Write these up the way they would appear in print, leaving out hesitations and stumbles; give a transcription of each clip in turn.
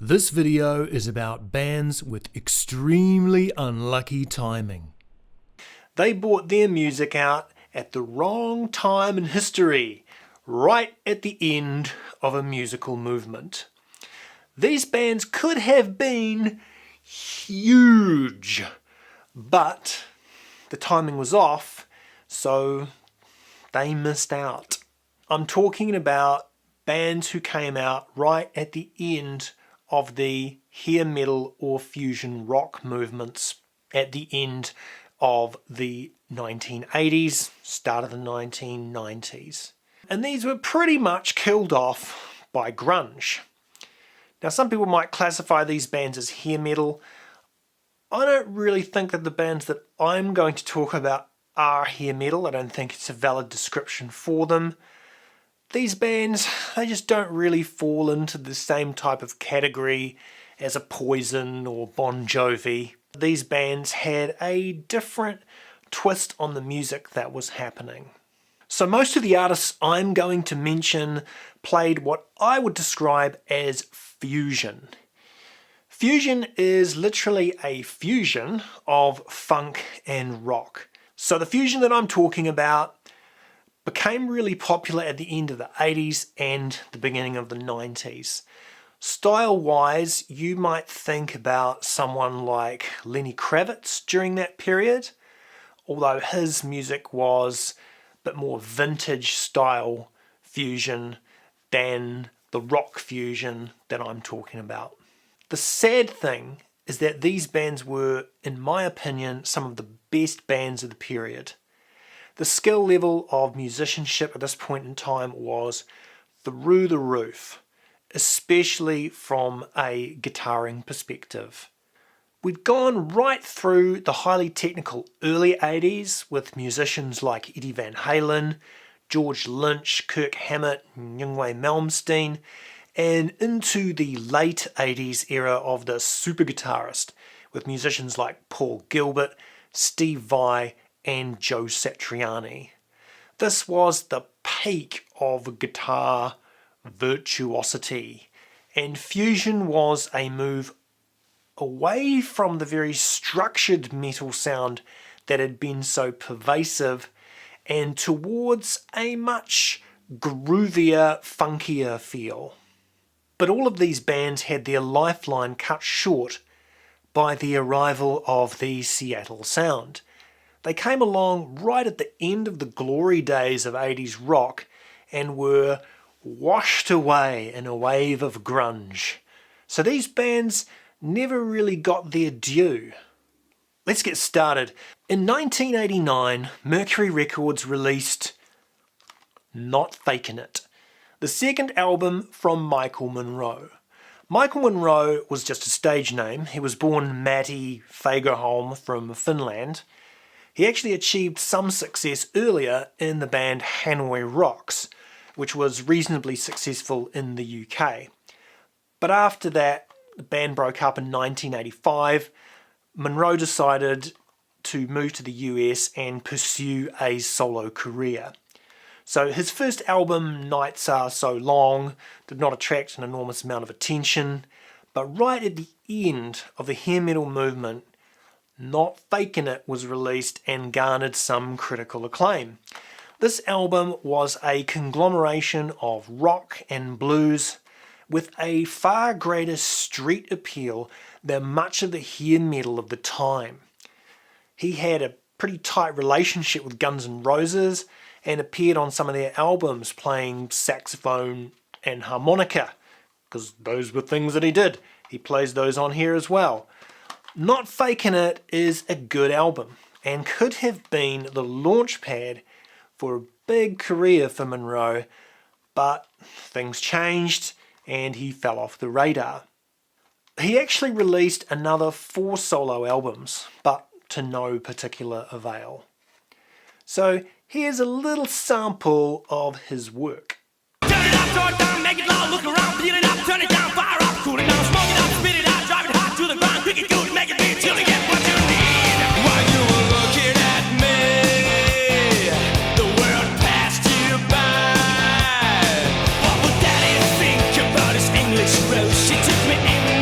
This video is about bands with extremely unlucky timing. They brought their music out at the wrong time in history, right at the end of a musical movement. These bands could have been huge, but the timing was off, so they missed out. I'm talking about bands who came out right at the end of the hair metal or fusion rock movements at the end of the 1980s, start of the 1990s. And these were pretty much killed off by grunge. Now some people might classify these bands as hair metal. I don't really think that the bands that I'm going to talk about are hair metal. I don't think it's a valid description for them. These bands, they just don't really fall into the same type of category as a Poison or Bon Jovi. These bands had a different twist on the music that was happening. So most of the artists I'm going to mention played what I would describe as fusion. Fusion is literally a fusion of funk and rock. So the fusion that I'm talking about became really popular at the end of the 80s and the beginning of the 90s. Style-wise, you might think about someone like Lenny Kravitz during that period, although his music was a bit more vintage style fusion than the rock fusion that I'm talking about. The sad thing is that these bands were, in my opinion, some of the best bands of the period. The skill level of musicianship at this point in time was through the roof, especially from a guitaring perspective. We'd gone right through the highly technical early 80s with musicians like Eddie Van Halen, George Lynch, Kirk Hammett, and Yngwie Malmsteen, and into the late 80s era of the super guitarist with musicians like Paul Gilbert, Steve Vai, and Joe Satriani. This was the peak of guitar virtuosity, and fusion was a move away from the very structured metal sound that had been so pervasive and towards a much groovier, funkier feel. But all of these bands had their lifeline cut short by the arrival of the Seattle sound. They came along right at the end of the glory days of 80s rock and were washed away in a wave of grunge. So these bands never really got their due. Let's get started. In 1989, Mercury Records released Not Fakin' It, the second album from Michael Monroe. Michael Monroe was just a stage name. He was born Matti Fagerholm from Finland. He actually achieved some success earlier in the band Hanoi Rocks, which was reasonably successful in the UK. But after that, the band broke up in 1985. Monroe decided to move to the US and pursue a solo career. So his first album, Nights Are So Long, did not attract an enormous amount of attention, but right at the end of the hair metal movement, Not Fakin' It was released and garnered some critical acclaim. This album was a conglomeration of rock and blues with a far greater street appeal than much of the hair metal of the time. He had a pretty tight relationship with Guns N' Roses and appeared on some of their albums playing saxophone and harmonica, because those were things that he did. He plays those on here as well. Not Fakin' It is a good album and could have been the launch pad for a big career for Monroe, but things changed and he fell off the radar. He actually released another 4 solo albums, but to no particular avail. So here's a little sample of his work. Turn it up, throw it down, make it loud, look around, peel it up, turn it down, fire up, cool it down, smoke it up, spit it out, drive it hot to the ground, pick it good, make it big till you get what you need. While you were looking at me, the world passed you by. What would Daddy think about his English rose? She took me in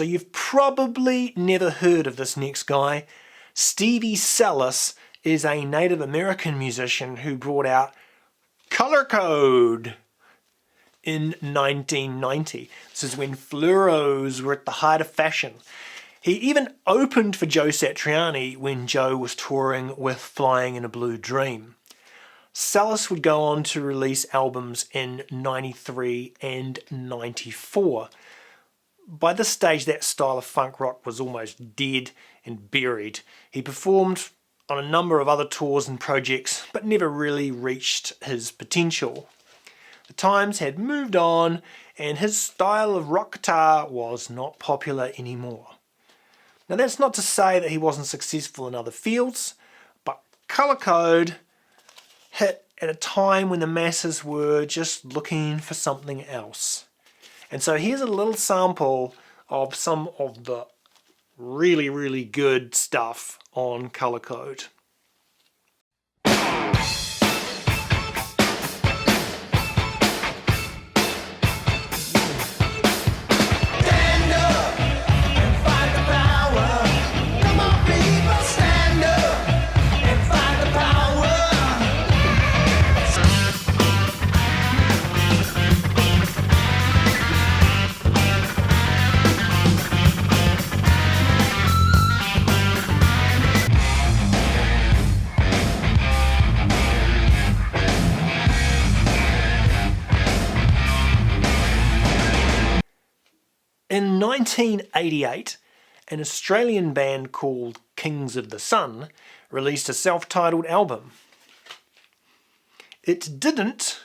So you've probably never heard of this next guy. Stevie Salas is a Native American musician who brought out Color Code in 1990. This is when fluoros were at the height of fashion. He even opened for Joe Satriani when Joe was touring with Flying in a Blue Dream. Salas would go on to release albums in 93 and 94. By this stage, that style of funk rock was almost dead and buried. He performed on a number of other tours and projects, but never really reached his potential. The times had moved on, and his style of rock guitar was not popular anymore. Now, that's not to say that he wasn't successful in other fields, but Color Code hit at a time when the masses were just looking for something else. And so here's a little sample of some of the really, really good stuff on Color Code. In 1988, an Australian band called Kings of the Sun released a self-titled album. It didn't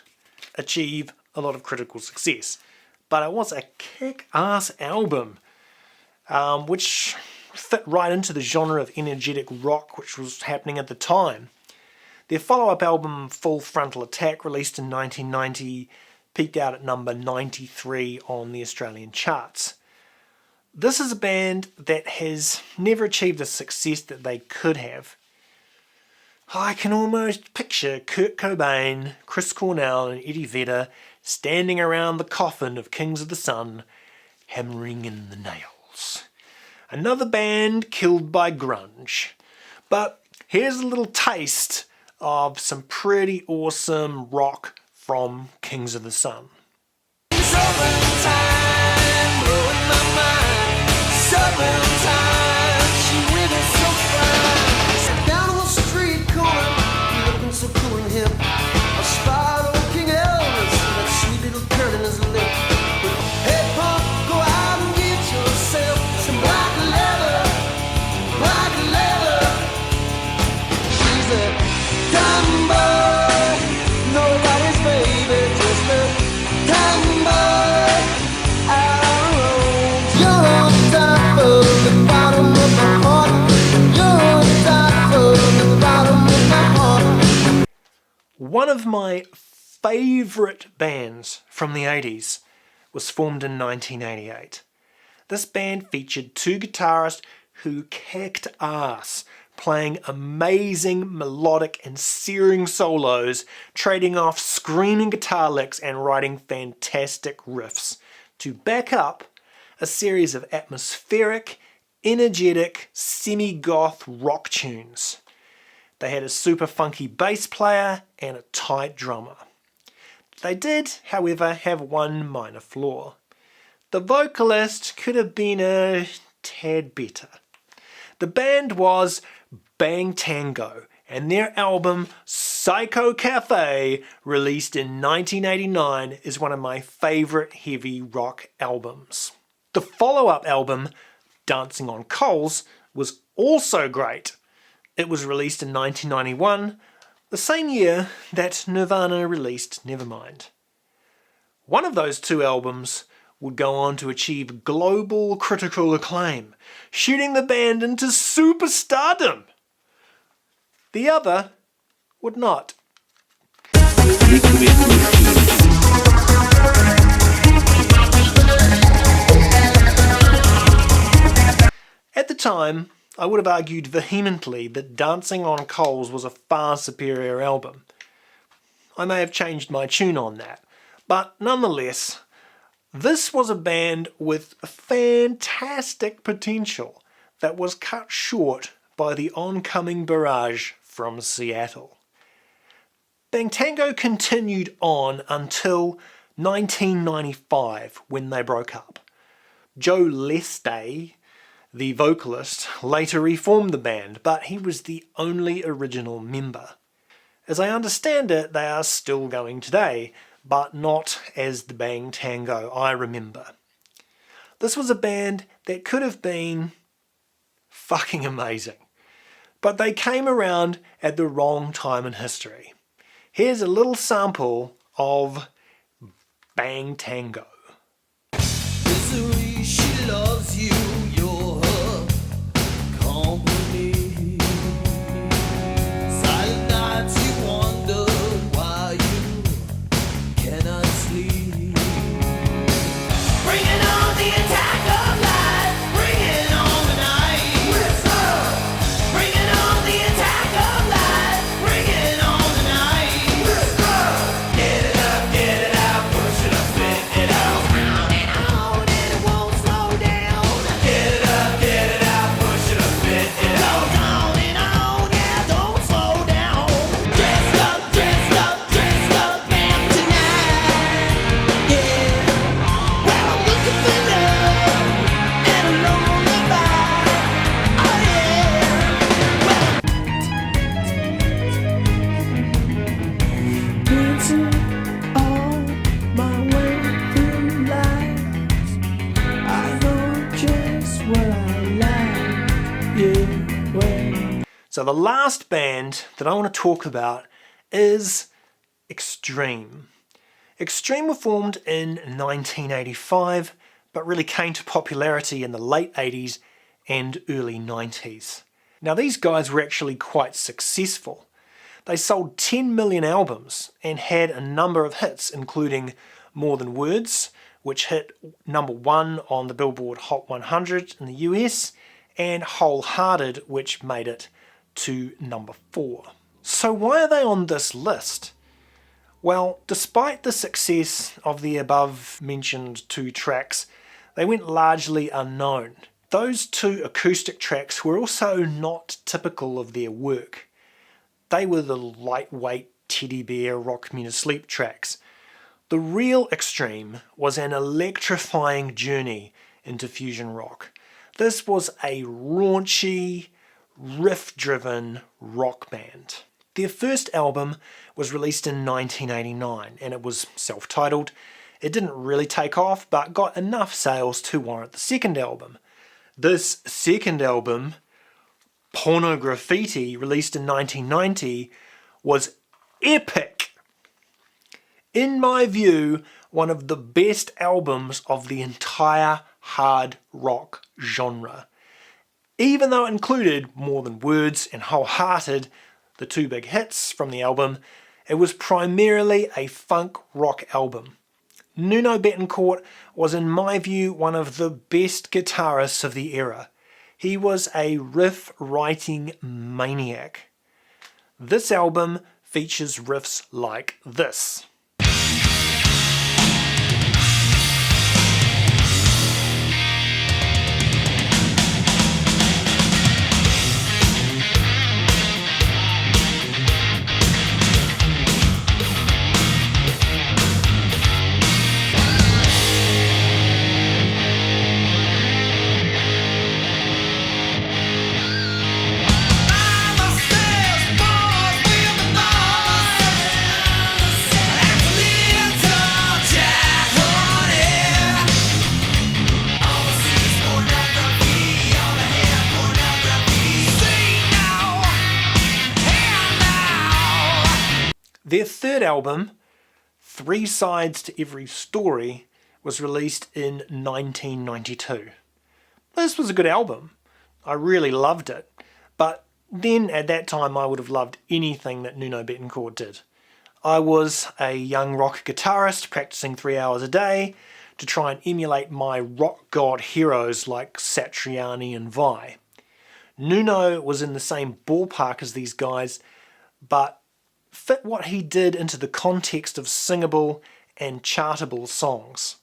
achieve a lot of critical success, but it was a kick-ass album, which fit right into the genre of energetic rock which was happening at the time. Their follow-up album, Full Frontal Attack, released in 1990, peaked out at number 93 on the Australian charts. This is a band that has never achieved the success that they could have. I can almost picture Kurt Cobain, Chris Cornell and Eddie Vedder standing around the coffin of Kings of the Sun, hammering in the nails. Another band killed by grunge. But here's a little taste of some pretty awesome rock from Kings of the Sun. One of my favourite bands from the 80s was formed in 1988. This band featured two guitarists who kicked ass, playing amazing melodic and searing solos, trading off screaming guitar licks and writing fantastic riffs to back up a series of atmospheric, energetic, semi-goth rock tunes. They had a super funky bass player and a tight drummer. They did, however, have one minor flaw. The vocalist could have been a tad better. The band was Bang Tango, and their album Psycho Cafe, released in 1989, is one of my favourite heavy rock albums. The follow-up album, Dancing on Coals, was also great. It was released in 1991, the same year that Nirvana released Nevermind. One of those two albums would go on to achieve global critical acclaim, shooting the band into superstardom. The other would not. At the time, I would have argued vehemently that Dancing on Coals was a far superior album. I may have changed my tune on that, but nonetheless, This was a band with fantastic potential that was cut short by the oncoming barrage from Seattle. Bang Tango continued on until 1995 when they broke up. Joe Leste, the vocalist, later reformed the band, but he was the only original member. As I understand it, they are still going today, but not as the Bang Tango I remember. This was a band that could have been fucking amazing, but they came around at the wrong time in history. Here's a little sample of Bang Tango. Misery, she loves you, you're her company. Silent nights you wonder why you cannot sleep. Bringing on the attack of life, bringing on the night. Whisper. Bringing on the attack of life, bringing on the night. Whisper. Get it up, push it up, spit it out. So the last band that I want to talk about is Extreme. Extreme were formed in 1985, but really came to popularity in the late 80s and early 90s. Now these guys were actually quite successful. They sold 10 million albums and had a number of hits, including More Than Words, which hit number 1 on the Billboard Hot 100 in the US, and Wholehearted, which made it to number 4. So why are they on this list? Well, despite the success of the above mentioned 2 tracks, they went largely unknown. Those 2 acoustic tracks were also not typical of their work. They were the lightweight teddy bear rock me to sleep tracks. The real Extreme was an electrifying journey into fusion rock. This was a raunchy, riff-driven rock band. Their first album was released in 1989 and it was self-titled. It didn't really take off but got enough sales to warrant the second album. This second album, Pornograffiti, released in 1990, was epic. In my view, one of the best albums of the entire hard rock genre. Even though it included More Than Words and Wholehearted, the 2 big hits from the album, it was primarily a funk rock album. Nuno Bettencourt was, in my view, one of the best guitarists of the era. He was a riff-writing maniac. This album features riffs like this. Their third album, 3 Sides to Every Story, was released in 1992. This was a good album. I really loved it. But then at that time I would have loved anything that Nuno Bettencourt did. I was a young rock guitarist practicing 3 hours a day to try and emulate my rock god heroes like Satriani and Vai. Nuno was in the same ballpark as these guys, but fit what he did into the context of singable and chartable songs.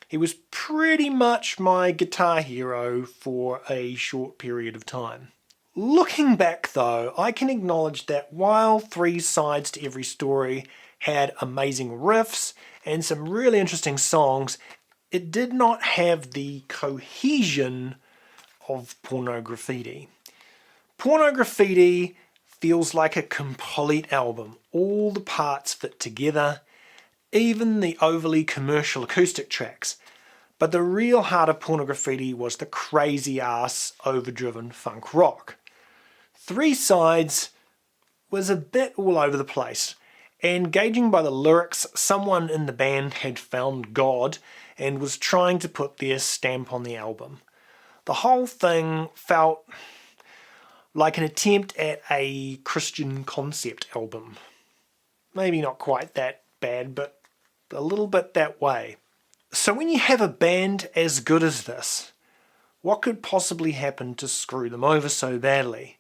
He was pretty much my guitar hero for a short period of time. Looking back though, I can acknowledge that while Three Sides to Every Story had amazing riffs and some really interesting songs, it did not have the cohesion of Pornograffiti. Pornograffiti feels like a complete album. All the parts fit together, even the overly commercial acoustic tracks. But the real heart of Pornograffiti was the crazy-ass, overdriven funk rock. Three Sides was a bit all over the place, and gauging by the lyrics, someone in the band had found God and was trying to put their stamp on the album. The whole thing felt like an attempt at a Christian concept album. Maybe not quite that bad, but a little bit that way. So when you have a band as good as this, what could possibly happen to screw them over so badly?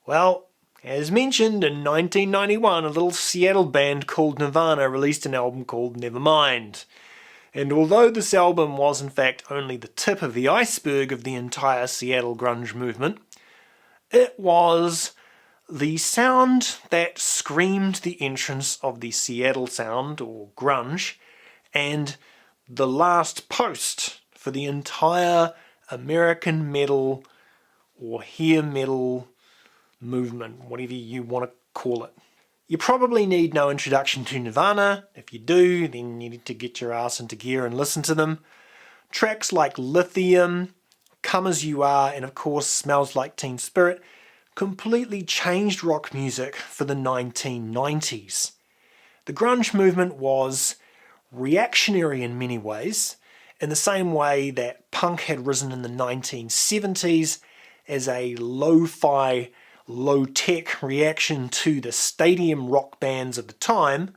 Well, as mentioned, in 1991, a little Seattle band called Nirvana released an album called Nevermind. And although this album was in fact only the tip of the iceberg of the entire Seattle grunge movement, it was the sound that screamed the entrance of the Seattle sound, or grunge, and the last post for the entire American metal or hair metal movement, whatever you want to call it. You probably need no introduction to Nirvana. If you do, then you need to get your ass into gear and listen to them. Tracks like Lithium, Come As You Are, and of course Smells Like Teen Spirit completely changed rock music for the 1990s. The grunge movement was reactionary in many ways, in the same way that punk had risen in the 1970s as a lo-fi, low-tech reaction to the stadium rock bands of the time.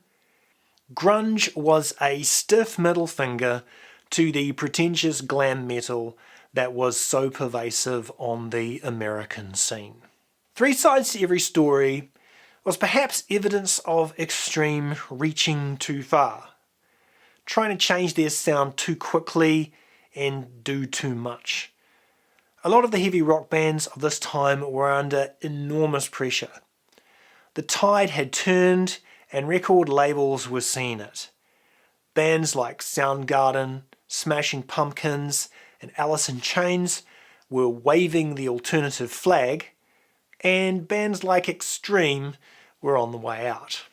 Grunge was a stiff middle finger to the pretentious glam metal that was so pervasive on the American scene. Three Sides to Every Story was perhaps evidence of extreme reaching too far, trying to change their sound too quickly and do too much. A lot of the heavy rock bands of this time were under enormous pressure. The tide had turned and record labels were seeing it. Bands like Soundgarden, Smashing Pumpkins and Alice in Chains were waving the alternative flag, and bands like Extreme were on the way out.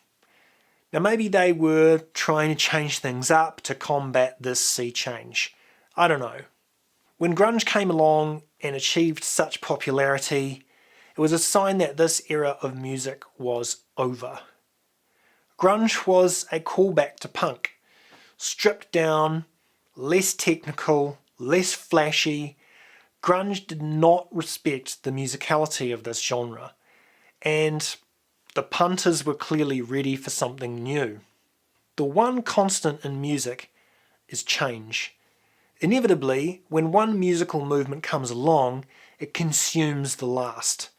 Now maybe they were trying to change things up to combat this sea change. I don't know. When grunge came along and achieved such popularity, it was a sign that this era of music was over. Grunge was a callback to punk, stripped down, less technical, less flashy. Grunge did not respect the musicality of this genre, and the punters were clearly ready for something new. The one constant in music is change. Inevitably, when one musical movement comes along, it consumes the last.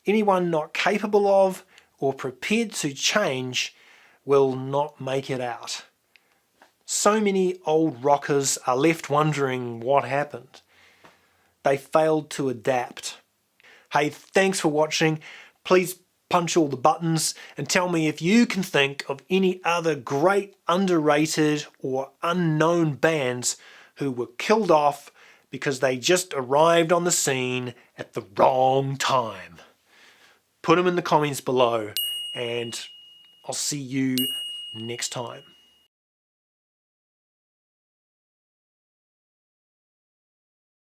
Anyone not capable of or prepared to change will not make it out. So many old rockers are left wondering what happened. They failed to adapt. Hey, thanks for watching. Please punch all the buttons and tell me if you can think of any other great underrated or unknown bands who were killed off because they just arrived on the scene at the wrong time. Put them in the comments below and I'll see you next time.